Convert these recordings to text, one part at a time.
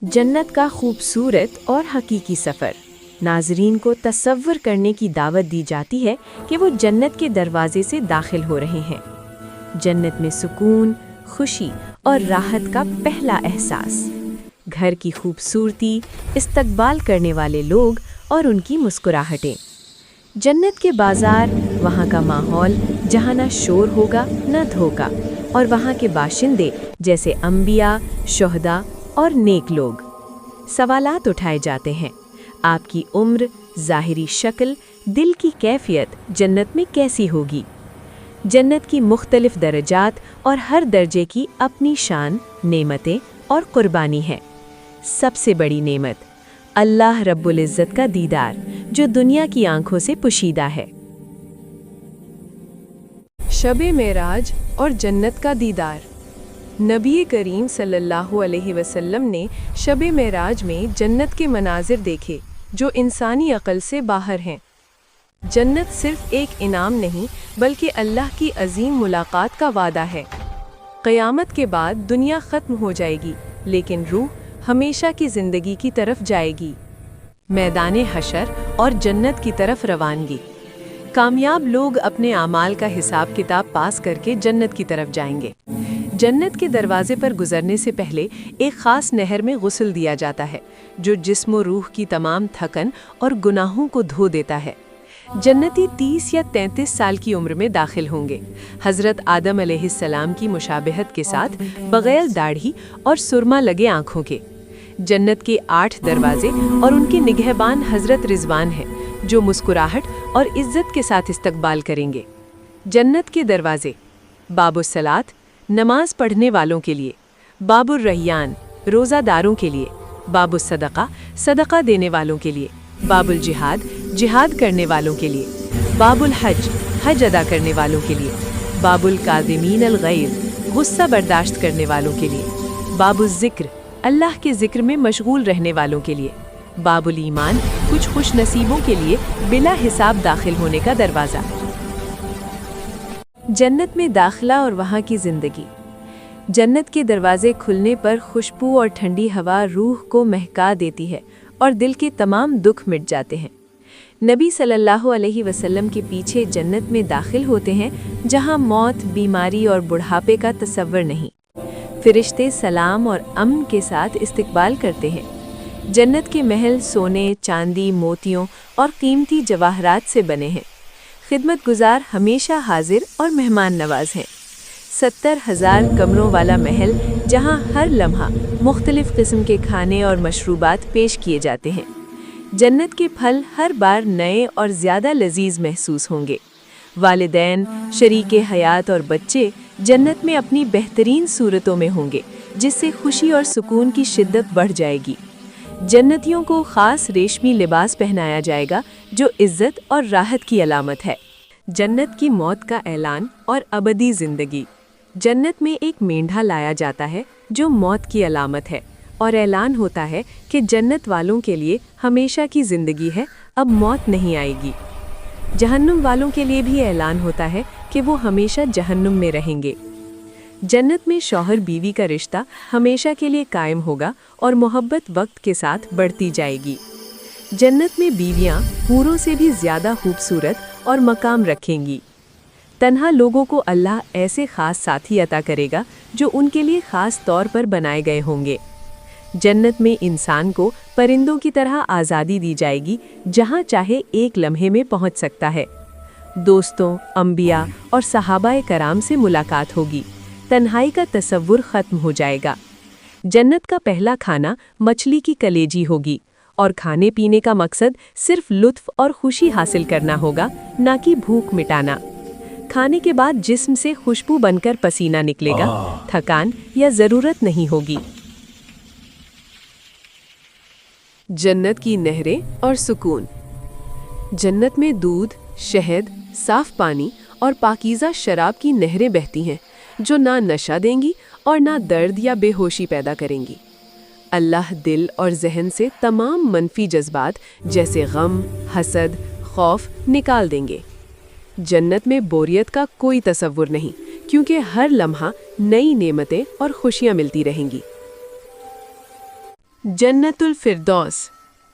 जन्नत का खूबसूरत और हकीकी सफ़र। नाज़रीन को तसव्वुर करने की दावत दी जाती है कि वो जन्नत के दरवाजे से दाखिल हो रहे हैं। जन्नत में सुकून, खुशी और राहत का पहला एहसास, घर की खूबसूरती, इस्तकबाल करने वाले लोग और उनकी मुस्कुराहटें। जन्नत के बाज़ार, वहाँ का माहौल जहाँ ना शोर होगा न धोखा, और वहाँ के बाशिंदे जैसे अंबिया, शुहदा और नेक लोग। सवालात उठाए जाते हैं, आपकी उम्र, ज़ाहिरी शक्ल, दिल की कैफियत जन्नत में कैसी होगी। जन्नत की मुख्तलिफ दर्जात और हर दर्जे की अपनी शान, नेमतें और कुर्बानी है। सबसे बड़ी नेमत अल्लाह रब्बुल इज़्ज़त का दीदार, जो दुनिया की आंखों से पोशीदा है। शब मेराज और जन्नत का दीदार। नबी करीम सल्लल्लाहु अलैहि वसल्लम ने शब मेराज में जन्नत के मनाजिर देखे जो इंसानी अक़ल से बाहर हैं। जन्नत सिर्फ एक इनाम नहीं बल्कि अल्लाह की अजीम मुलाकात का वादा है। क़यामत के बाद दुनिया ख़त्म हो जाएगी, लेकिन रूह हमेशा की ज़िंदगी की तरफ जाएगी। मैदान हशर और जन्नत की तरफ रवानगी। कामयाब लोग अपने आमाल का हिसाब किताब पास करके जन्नत की तरफ जाएंगे। जन्नत के दरवाजे पर गुजरने से पहले एक ख़ास नहर में गुस्ल दिया जाता है, जो जिस्म और रूह की तमाम थकन और गुनाहों को धो देता है। जन्नती 30 या 33 साल की उम्र में दाखिल होंगे, हज़रत आदम अलैहिस्सलाम की मुशाबहत के साथ, बग़ैर दाढ़ी और सुरमा लगे आँखों के। जन्नत के 8 दरवाजे और उनके निगहबान हज़रत रिज़वान हैं, जो मुस्कुराहट और इज़्ज़त के साथ इस्तकबाल करेंगे। जन्नत के दरवाजे बाबुस्सलात, नमाज पढ़ने वालों के लिए; बाबुर रहियान, रोज़ादारों के लिए; बाबुस्सदक़ा, सदक़ा देने वालों के लिए; बाबुल जिहाद, जिहाद करने वालों के लिए; बाबुल हज, हज अदा करने वालों के लिए; बाबुल काज़िमीन अल गैज़, गुस्सा बर्दाश्त करने वालों के लिए; बाबुल ज़िक्र, अल्लाह के ज़िक्र में मशगूल रहने वालों के लिए; बाबुल ईमान, कुछ खुश नसीबों के लिए बिला हिसाब दाखिल होने का दरवाज़ा। जन्नत में दाखिला और वहाँ की ज़िंदगी। जन्नत के दरवाजे खुलने पर खुशबू और ठंडी हवा रूह को महका देती है और दिल के तमाम दुख मिट जाते हैं। नबी सल्लल्लाहु अलैहि वसल्लम के पीछे जन्नत में दाखिल होते हैं, जहाँ मौत, बीमारी और बुढ़ापे का तसव्वुर नहीं। फ़रिश्ते सलाम और अमन के साथ इस्तकबाल करते हैं। जन्नत के महल सोने, चांदी, मोतियों और कीमती जवाहरात से बने हैं। खिदमत गुजार हमेशा हाजिर और मेहमान नवाज हैं। 70,000 कमरों वाला महल, जहां हर लम्हा मुख्तलिफ किस्म के खाने और मशरूबात पेश किए जाते हैं। जन्नत के फल हर बार नए और ज़्यादा लजीज महसूस होंगे। वालिदैन, शरीके हयात और बच्चे जन्नत में अपनी बेहतरीन सूरतों में होंगे, जिससे खुशी और सुकून की शिद्दत बढ़ जाएगी। जन्नतियों को ख़ास रेशमी लिबास पहनाया जाएगा, जो इज़्ज़त और राहत की अलामत है। जन्नत की मौत का ऐलान और अबदी ज़िंदगी। जन्नत में एक मेंढा लाया जाता है, जो मौत की अलामत है, और ऐलान होता है कि जन्नत वालों के लिए हमेशा की ज़िंदगी है, अब मौत नहीं आएगी। जहन्नुम वालों के लिए भी ऐलान होता है कि वो हमेशा जहन्नुम में रहेंगे। जन्नत में शौहर बीवी का रिश्ता हमेशा के लिए कायम होगा और मोहब्बत वक्त के साथ बढ़ती जाएगी। जन्नत में बीवियां हूरों से भी ज़्यादा खूबसूरत और मकाम रखेंगी। तन्हा लोगों को अल्लाह ऐसे ख़ास साथी अता करेगा जो उनके लिए ख़ास तौर पर बनाए गए होंगे। जन्नत में इंसान को परिंदों की तरह आज़ादी दी जाएगी, जहां चाहे एक लम्हे में पहुंच सकता है। दोस्तों, अंबिया और सहाबाए कराम से मुलाकात होगी। तन्हाई का तसव्वुर ख़त्म हो जाएगा। जन्नत का पहला खाना मछली की कलेजी होगी, और खाने पीने का मकसद सिर्फ लुत्फ़ और खुशी हासिल करना होगा, ना कि भूख मिटाना। खाने के बाद जिस्म से खुशबू बनकर पसीना निकलेगा, थकान या ज़रूरत नहीं होगी। जन्नत की नहरें और सुकून। जन्नत में दूध, शहद, साफ़ पानी और पाकीज़ा शराब की नहरें बहती हैं, जो ना नशा देंगी और ना दर्द या बेहोशी पैदा करेंगी। अल्लाह दिल और जहन से तमाम मनफी जज्बात जैसे गम, हसद, खौफ निकाल देंगे। जन्नत में बोरियत का कोई तसव्वुर नहीं, क्योंकि हर लम्हा नई नेमतें और खुशियाँ मिलती रहेंगी। जन्नतुल फिरदौस,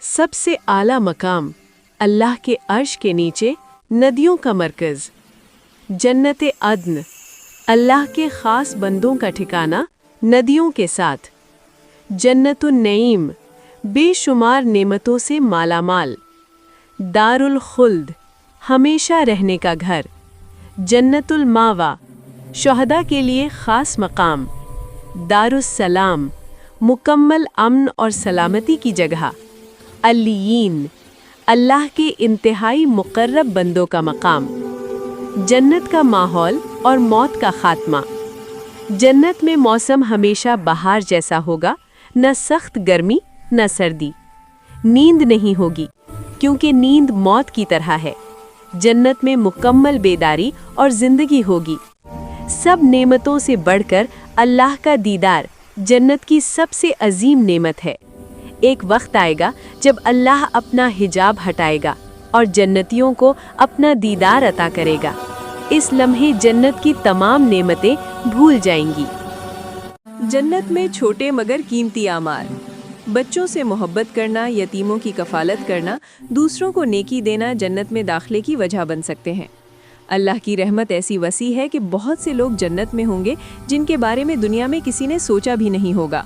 सबसे आला मकाम, अल्लाह के अर्श के नीचे नदियों का मरकज़। जन्नत अदन, अल्लाह के ख़ास बंदों का ठिकाना नदियों के साथ। जन्नतुन नईम, बेशुमार नेमतों से मालामाल। दारुल खुल्द, हमेशा रहने का घर। जन्नतुल मावा, शुहदा के लिए ख़ास मकाम। दारुस सलाम, मुकम्मल अमन और सलामती की जगह। अल्लीयीन, अल्लाह के इंतहाई मुक़र्रब बंदों का मकाम। जन्नत का माहौल और मौत का खात्मा। जन्नत में मौसम हमेशा बहार जैसा होगा, न सख्त गर्मी न सर्दी। नींद नहीं होगी, क्योंकि नींद मौत की तरह है। जन्नत में मुकम्मल बेदारी और जिंदगी होगी। सब नेमतों से बढ़कर अल्लाह का दीदार जन्नत की सबसे अजीम नेमत है। एक वक्त आएगा जब अल्लाह अपना हिजाब हटाएगा और जन्नतियों को अपना दीदार अता करेगा। इस लम्हे जन्नत की तमाम नेमतें भूल जाएंगी। जन्नत में छोटे मगर कीमती आमाल। बच्चों से मोहब्बत करना, यतीमों की कफालत करना, दूसरों को नेकी देना जन्नत में दाखिले की वजह बन सकते हैं। अल्लाह की रहमत ऐसी वसी है कि बहुत से लोग जन्नत में होंगे जिनके बारे में दुनिया में किसी ने सोचा भी नहीं होगा।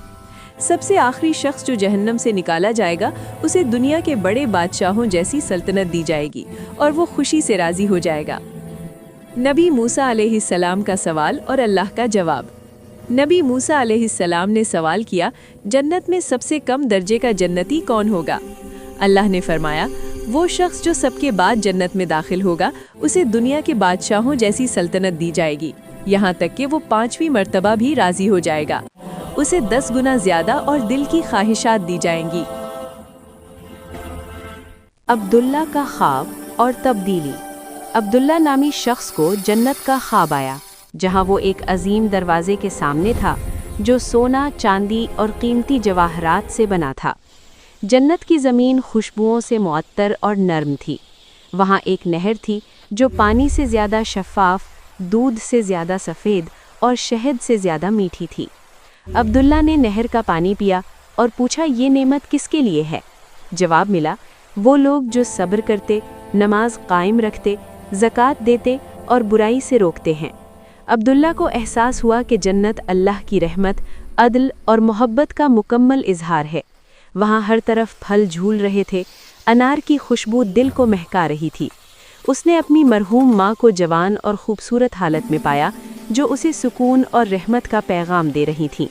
सबसे आखिरी शख्स जो जहन्नम से निकाला जाएगा, उसे दुनिया के बड़े बादशाहों जैसी सल्तनत दी जाएगी और वो खुशी से राजी हो जाएगा। नबी मूसा अलैहिस्सलाम का सवाल और अल्लाह का जवाब। नबी मूसा अलैहिस्सलाम ने सवाल किया, जन्नत में सबसे कम दर्जे का जन्नती कौन होगा? अल्लाह ने फरमाया, वो शख्स जो सबके बाद जन्नत में दाखिल होगा, उसे दुनिया के बादशाहों जैसी सल्तनत दी जाएगी, यहाँ तक कि वो 5वीं मर्तबा भी राजी हो जाएगा। उसे 10 गुना ज्यादा और दिल की ख्वाहिशात दी जाएंगी। अब्दुल्ला का ख्वाब और तब्दीली। अब्दुल्ला नामी शख्स को जन्नत का ख्वाब आया, जहाँ वो एक अजीम दरवाजे के सामने था जो सोना, चांदी और कीमती जवाहरात से बना था। जन्नत की ज़मीन खुशबुओं से मुअत्तर और नर्म थी। वहाँ एक नहर थी जो पानी से ज़्यादा शफ़ाफ, दूध से ज़्यादा सफ़ेद और शहद से ज़्यादा मीठी थी। अब्दुल्ला ने नहर का पानी पिया और पूछा, ये नेमत किसके लिए है? जवाब मिला, वो लोग जो सब्र करते, नमाज कायम रखते, ज़कात देते और बुराई से रोकते हैं। अब्दुल्ला को एहसास हुआ कि जन्नत अल्लाह की रहमत, अदल और मोहब्बत का मुकम्मल इजहार है। वहाँ हर तरफ फल झूल रहे थे, अनार की खुशबू दिल को महका रही थी। उसने अपनी मरहूम माँ को जवान और खूबसूरत हालत में पाया, जो उसे सुकून और रहमत का पैगाम दे रही थीं।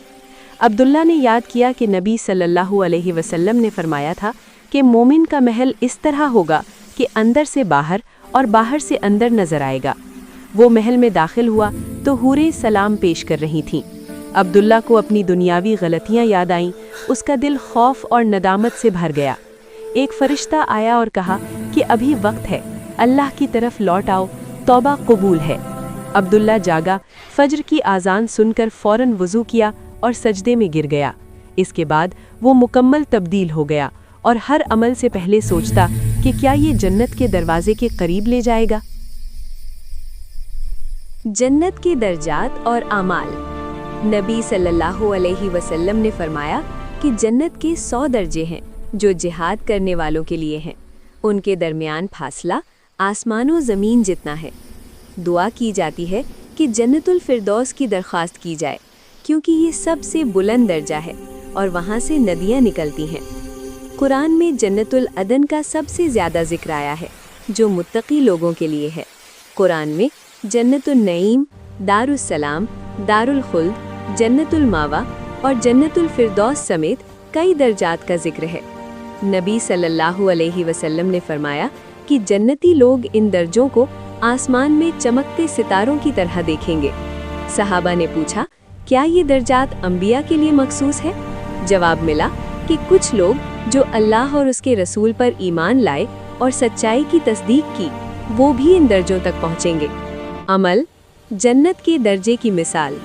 अब्दुल्ला ने याद किया कि नबी सल्लल्लाहु अलैहि वसल्लम ने फरमाया था कि मोमिन का महल इस तरह होगा कि अंदर से बाहर और बाहर से अंदर नजर आएगा। वो महल में दाखिल हुआ तो हूरें सलाम पेश कर रही थीं। अब्दुल्ला को अपनी दुनियावी गलतियां याद आईं। उसका दिल खौफ और नदामत से भर गया। एक फरिश्ता आया और कहा कि अभी वक्त है, अल्लाह की तरफ लौट आओ, तौबा कबूल है। अब्दुल्ला जागा, फज्र की आज़ान सुनकर फ़ौरन वज़ू किया और सजदे में गिर गया। इसके बाद वो मुकम्मल तब्दील हो गया और हर अमल से पहले सोचता कि क्या ये जन्नत के दरवाजे के करीब ले जाएगा। जन्नत के दर्जात और आमाल। नबी सल्लल्लाहु अलैहि वसल्लम ने फरमाया कि जन्नत के 100 दर्जे हैं जो जिहाद करने वालों के लिए हैं। उनके दरमियान फासला आसमान व ज़मीन जितना है। दुआ की जाती है कि जन्नतुल फिरदौस की दरख्वास्त की जाए, क्योंकि ये सबसे बुलंद दर्जा है और वहाँ से नदियाँ निकलती हैं। कुरान में जन्नतुल अदन का सबसे ज़्यादा जिक्र आया है, जो मुत्तकी लोगों के लिए है। कुरान में जन्नतुल नईम, दारुस सलाम, दारुल खुल्द, जन्नतुल मावा और जन्नतुल फिरदौस समेत कई दर्जात का जिक्र है। नबी सल्लल्लाहु अलैहि वसल्लम ने फरमाया कि जन्नती लोग इन दर्जों को आसमान में चमकते सितारों की तरह देखेंगे। सहाबा ने पूछा, क्या ये दर्जात अंबिया के लिए मखसूस है? जवाब मिला कि कुछ लोग जो अल्लाह और उसके रसूल पर ईमान लाए और सच्चाई की तस्दीक की, वो भी इन दर्जों तक पहुँचेंगे। अमल, जन्नत के दर्जे की मिसाल।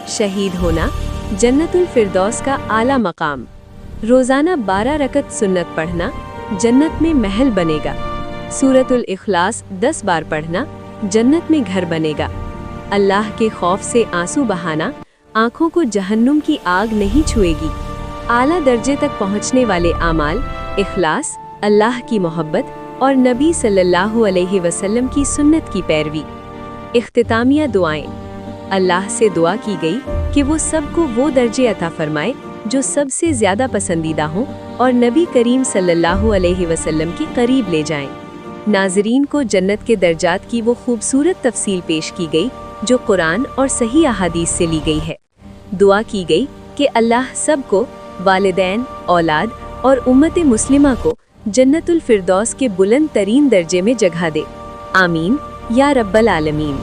शहीद होना, जन्नतुल फिरदौस का आला मकाम। रोज़ाना 12 रकत सुन्नत पढ़ना, जन्नत में महल बनेगा। सूरतुल इखलास 10 बार पढ़ना, जन्नत में घर बनेगा। अल्लाह के खौफ से आंसू बहाना, आँखों को जहन्नुम की आग नहीं छुएगी। आला दर्जे तक पहुँचने वाले आमाल, इखलास, अल्लाह की मोहब्बत और नबी सल्लल्लाहु अलैहि वसल्लम की सुन्नत की पैरवी। इख्तितामिया दुआएं। अल्लाह से दुआ की गई कि वो सबको वो दर्जे अता फरमाए जो सबसे ज़्यादा पसंदीदा हों और नबी करीम सल्लल्लाहु अलैहि वसल्लम के करीब ले जाएं। नाज़रीन को जन्नत के दर्जात की वो खूबसूरत तफसील पेश की गई जो कुरान और सही अहादीस से ली गई है। दुआ की गई कि अल्लाह सबको, वालिदैन, औलाद और उम्मत मुस्लिमा को जन्नतुल फिरदौस के बुलंद तरीन दर्जे में जगह दे। आमीन या रब्बल आलमीन।